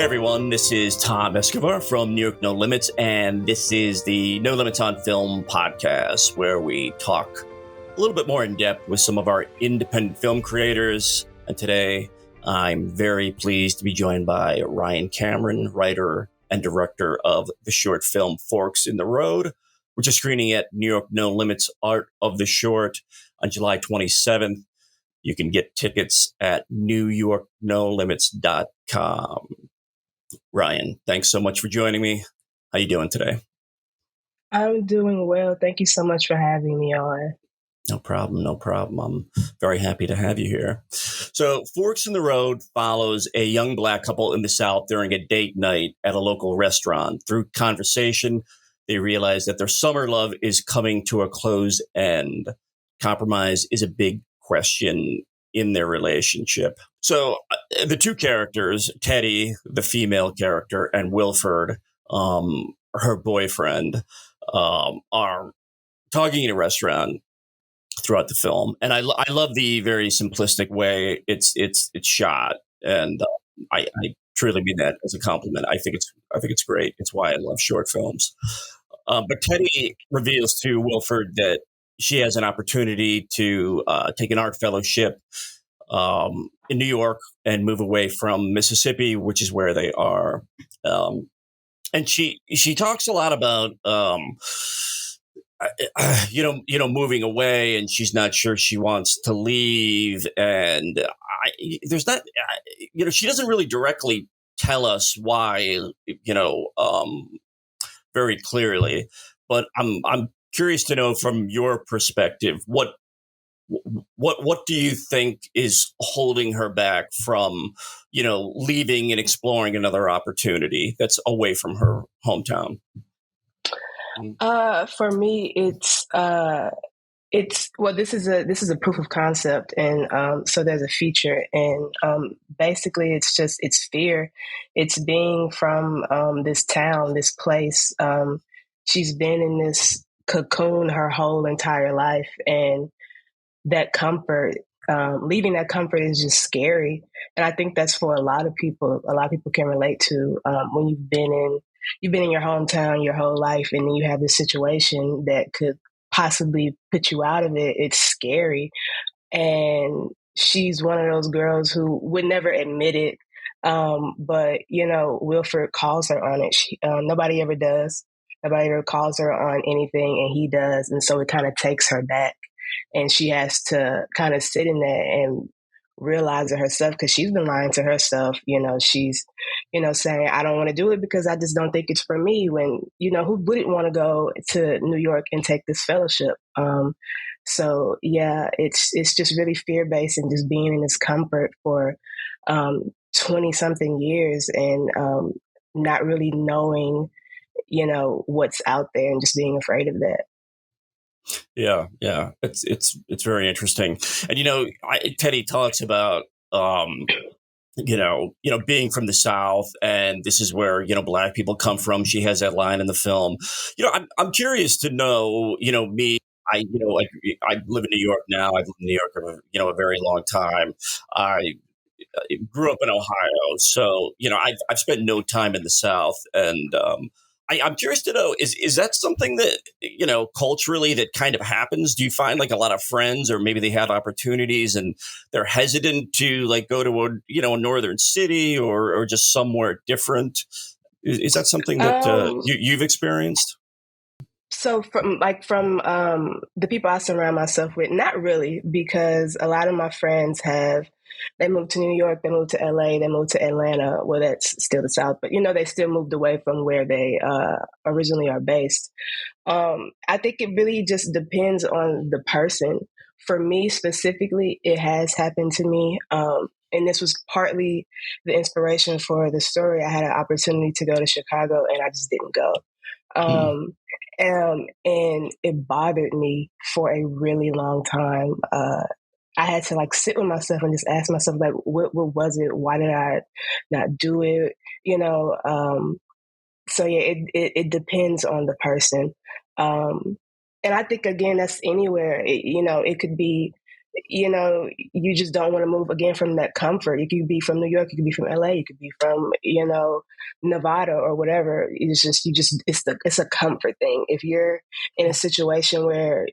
Hey everyone, this is Tom Escobar from New York No Limits, and this is the No Limits on Film podcast, where we talk a little bit more in depth with some of our independent film creators. And today, I'm very pleased to be joined by Ryan Cameron, writer and director of the short film Forks in the Road, which is screening at New York No Limits Art of the Short on July 27th. You can get tickets at newyorknolimits.com. Ryan, thanks so much for joining me. How you doing today? I'm doing well. Thank you so much for having me on. No problem. I'm very happy to have you here. So Forks in the Road follows a young Black couple in the South during a date night at a local restaurant. Through conversation, they realize that their summer love is coming to a close end. Compromise is a big question in their relationship. So the two characters, Teddy, the female character, and Wilford, her boyfriend, are talking in a restaurant throughout the film, and I love the very simplistic way it's shot, and I truly mean that as a compliment. I think it's great. It's why I love short films. But Teddy reveals to Wilford that she has an opportunity to take an art fellowship in New York and move away from Mississippi, which is where they are. And she talks a lot about moving away, and she's not sure she wants to leave. And she doesn't really directly tell us why, very clearly. But I'm curious to know from your perspective, what do you think is holding her back from, leaving and exploring another opportunity that's away from her hometown? For me, it's well, this is a proof of concept, and so there's a feature, and basically it's fear. It's being from this town, this place. She's been in this cocoon her whole entire life, and that comfort, leaving that comfort is just scary. And I think that's for a lot of people. A lot of people can relate to when you've been in your hometown your whole life, and then you have this situation that could possibly put you out of it. It's scary. And she's one of those girls who would never admit it. But, Wilford calls her on it. Nobody ever does. Nobody ever calls her on anything, and he does. And so it kind of takes her back. And she has to kind of sit in that and realize it herself, because she's been lying to herself. She's, saying, I don't want to do it because I just don't think it's for me, when, who wouldn't want to go to New York and take this fellowship? So yeah, it's just really fear-based, and just being in this comfort for 20 something years, and not really knowing, what's out there, and just being afraid of that. Yeah. It's very interesting. And, Teddy talks about, being from the South, and this is where, Black people come from. She has that line in the film. I'm curious to know, me, I live in New York now. I've lived in New York for, a very long time. I grew up in Ohio. So, I've spent no time in the South, and, I'm curious to know, is that something that, culturally that kind of happens? Do you find like a lot of friends, or maybe they have opportunities and they're hesitant to like go to a northern city or just somewhere different? Is that something that you've experienced? So from the people I surround myself with, not really, because a lot of my friends they moved to New York, they moved to LA, they moved to Atlanta. Well, that's still the South, but they still moved away from where they originally are based. I think it really just depends on the person. For me specifically, it has happened to me. And this was partly the inspiration for the story. I had an opportunity to go to Chicago, and I just didn't go. And it bothered me for a really long time. I had to like sit with myself and just ask myself, like, what was it? Why did I not do it? So yeah, it depends on the person. And I think, again, that's anywhere. It could be you just don't want to move again from that comfort. You could be from New York, you could be from LA, you could be from, Nevada or whatever. It's a comfort thing. If you're in a situation where,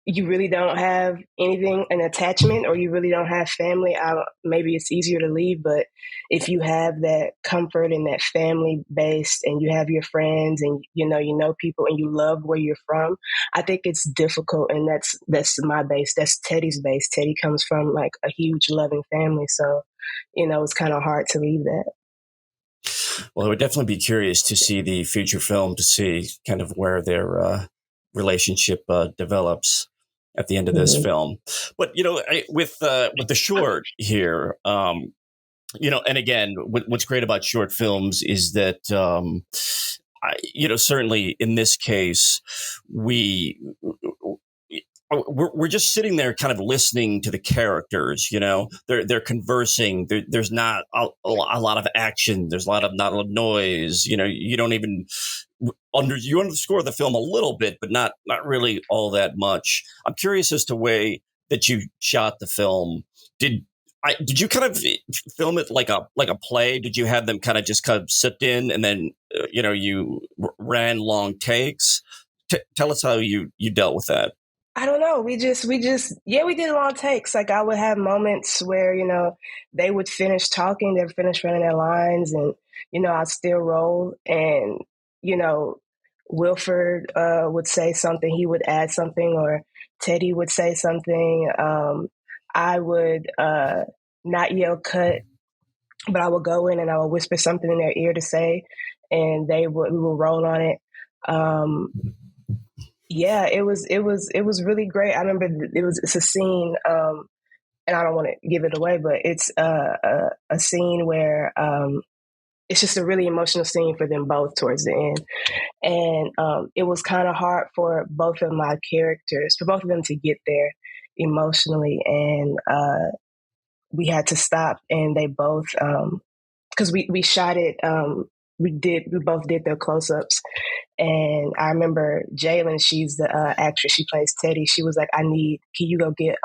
you really don't have anything, an attachment, or you really don't have family, maybe it's easier to leave. But if you have that comfort and that family based, and you have your friends, and you know people, and you love where you're from, I think it's difficult. And that's my base. That's Teddy's base. Teddy comes from like a huge loving family, so it's kind of hard to leave that. Well, I would definitely be curious to see the feature film to see kind of where their relationship develops at the end of this Mm-hmm. film. But with the short here, and again, what's great about short films is that certainly in this case, we're just sitting there kind of listening to the characters. They're conversing. There's not a lot of action. There's not a lot of noise. You don't even you underscore the film a little bit, but not really all that much. I'm curious as to way that you shot the film. Did you kind of film it like a play? Did you have them kind of sit in, and then you ran long takes? Tell us how you dealt with that. I don't know. Yeah, we did long takes. Like I would have moments where, they would finish talking, they'd finish running their lines, and, I'd still roll. And, you know, Wilford would say something, he would add something, or Teddy would say something. I would not yell cut, but I would go in and I would whisper something in their ear to say, and we would roll on it. Um, yeah, it was really great. I remember it's a scene, and I don't want to give it away, but it's a scene where it's just a really emotional scene for them both towards the end, and it was kind of hard for both of my characters, for both of them to get there emotionally, and we had to stop, and they both because we shot it. We both did their close ups. And I remember Jalen, she's the actress, she plays Teddy. She was like, can you go get,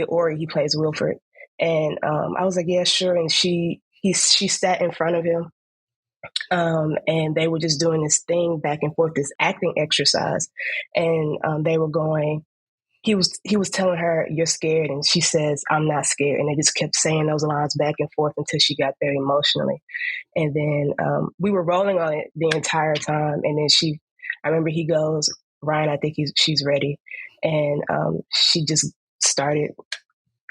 Ori? He plays Wilford. And I was like, yeah, sure. And she sat in front of him. And they were just doing this thing back and forth, this acting exercise. And they were going, he was telling her, you're scared. And she says, I'm not scared. And they just kept saying those lines back and forth until she got there emotionally. And then we were rolling on it the entire time. And then I remember he goes, Ryan, I think she's ready. And she just started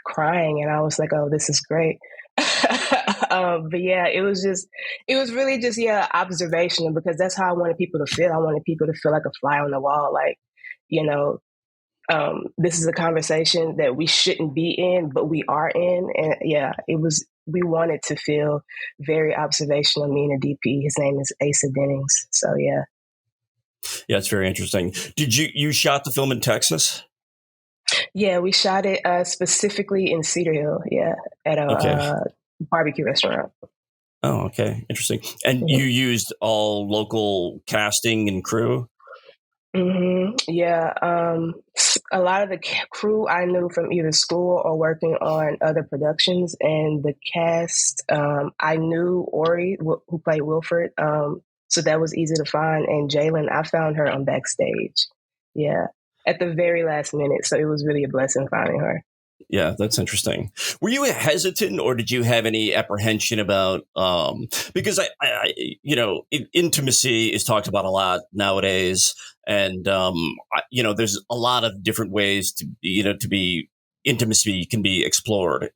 crying. And I was like, oh, this is great. But yeah, it was really just, observational, because that's how I wanted people to feel. I wanted people to feel like a fly on the wall. Like, this is a conversation that we shouldn't be in, but we are in. And yeah, we wanted to feel very observational, me and the DP. His name is Asa Dennings. So yeah. Yeah, it's very interesting. Did you shot the film in Texas? Yeah, we shot it specifically in Cedar Hill. Yeah, at a barbecue restaurant. Oh, okay. Interesting. And you used all local casting and crew? Mm-hmm. Yeah. A lot of the crew I knew from either school or working on other productions, and the cast, I knew Ori, who played Wilford. So that was easy to find. And Jalen, I found her on Backstage. Yeah. At the very last minute. So it was really a blessing finding her. Yeah, that's interesting. Were you hesitant, or did you have any apprehension about because intimacy is talked about a lot nowadays, and there's a lot of different ways to be intimacy can be explored,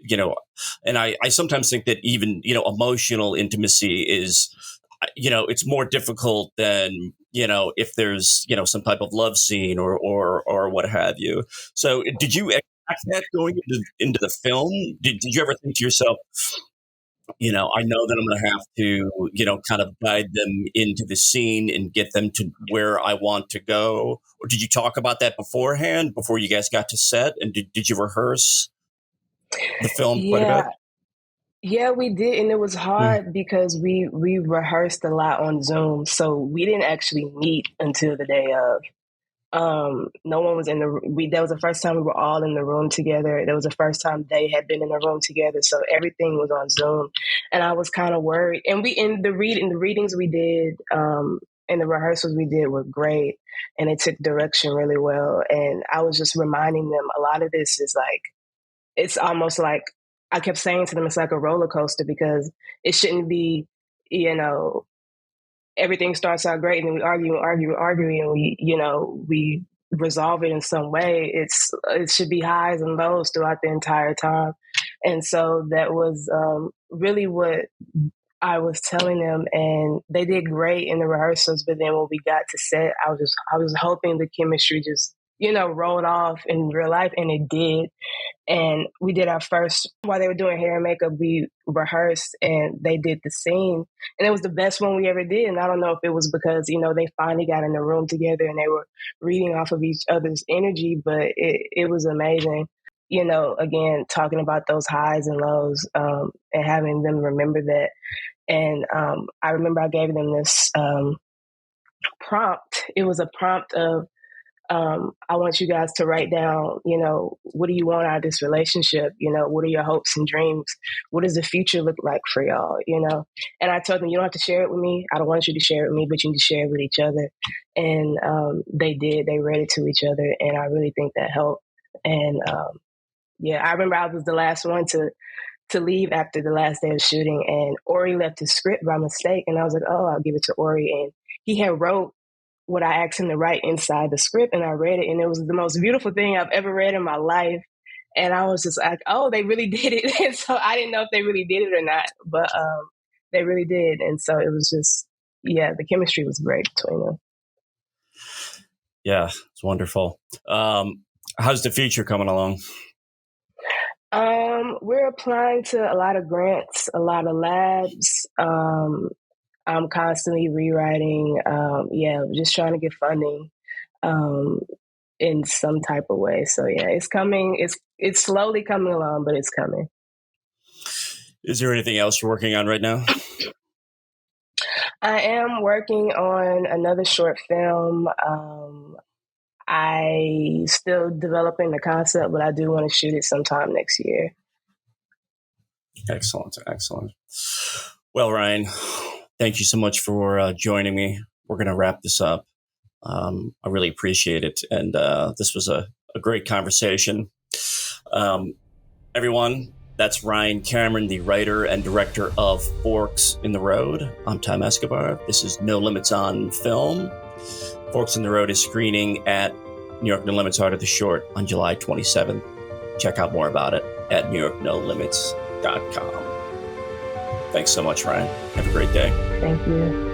and I sometimes think that even emotional intimacy is it's more difficult than if there's some type of love scene or what have you. So did you that going into the film? Did you ever think to yourself, I know that I'm going to have to, kind of guide them into the scene and get them to where I want to go? Or did you talk about that beforehand, before you guys got to set? And did you rehearse the film quite a bit? Yeah. Yeah, we did. And it was Mm. hard because we rehearsed a lot on Zoom. So we didn't actually meet until the day of. No one was in that was the first time we were all in the room together. That was the first time they had been in the room together. So everything was on Zoom, and I was kind of worried. And in the readings we did, and the rehearsals we did were great, and it took direction really well. And I was just reminding them a lot of this is like, it's almost like I kept saying to them, it's like a roller coaster, because it shouldn't be, everything starts out great and then we argue, and we resolve it in some way. It should be highs and lows throughout the entire time. And so that was really what I was telling them, and they did great in the rehearsals. But then when we got to set, I was hoping the chemistry just rolled off in real life, and it did. And we did our first, while they were doing hair and makeup, we rehearsed and they did the scene. And it was the best one we ever did. And I don't know if it was because, they finally got in the room together and they were reading off of each other's energy, but it was amazing. Again, talking about those highs and lows, and having them remember that. And I remember I gave them this prompt. It was a prompt of, I want you guys to write down, what do you want out of this relationship? What are your hopes and dreams? What does the future look like for y'all? And I told them, you don't have to share it with me. I don't want you to share it with me, but you need to share it with each other. And they did. They read it to each other. And I really think that helped. And I remember I was the last one to leave after the last day of shooting, and Ori left his script by mistake. And I was like, oh, I'll give it to Ori. And he had wrote what I asked him to write inside the script, and I read it, and it was the most beautiful thing I've ever read in my life. And I was just like, oh, they really did it. And so I didn't know if they really did it or not, but they really did. And so it was just, the chemistry was great between them. Yeah, it's wonderful. How's the future coming along? We're applying to a lot of grants, a lot of labs. I'm constantly rewriting. Just trying to get funding in some type of way. So it's coming. It's slowly coming along, but it's coming. Is there anything else you're working on right now? I am working on another short film. I still developing the concept, but I do want to shoot it sometime next year. Excellent. Well, Ryan, thank you so much for joining me. We're going to wrap this up. I really appreciate it. And this was a great conversation. Everyone, that's Ryan Cameron, the writer and director of Forks in the Road. I'm Tom Escobar. This is No Limits on Film. Forks in the Road is screening at New York No Limits Art of the Short on July 27th. Check out more about it at NewYorkNoLimits.com. Thanks so much, Ryan. Have a great day. Thank you.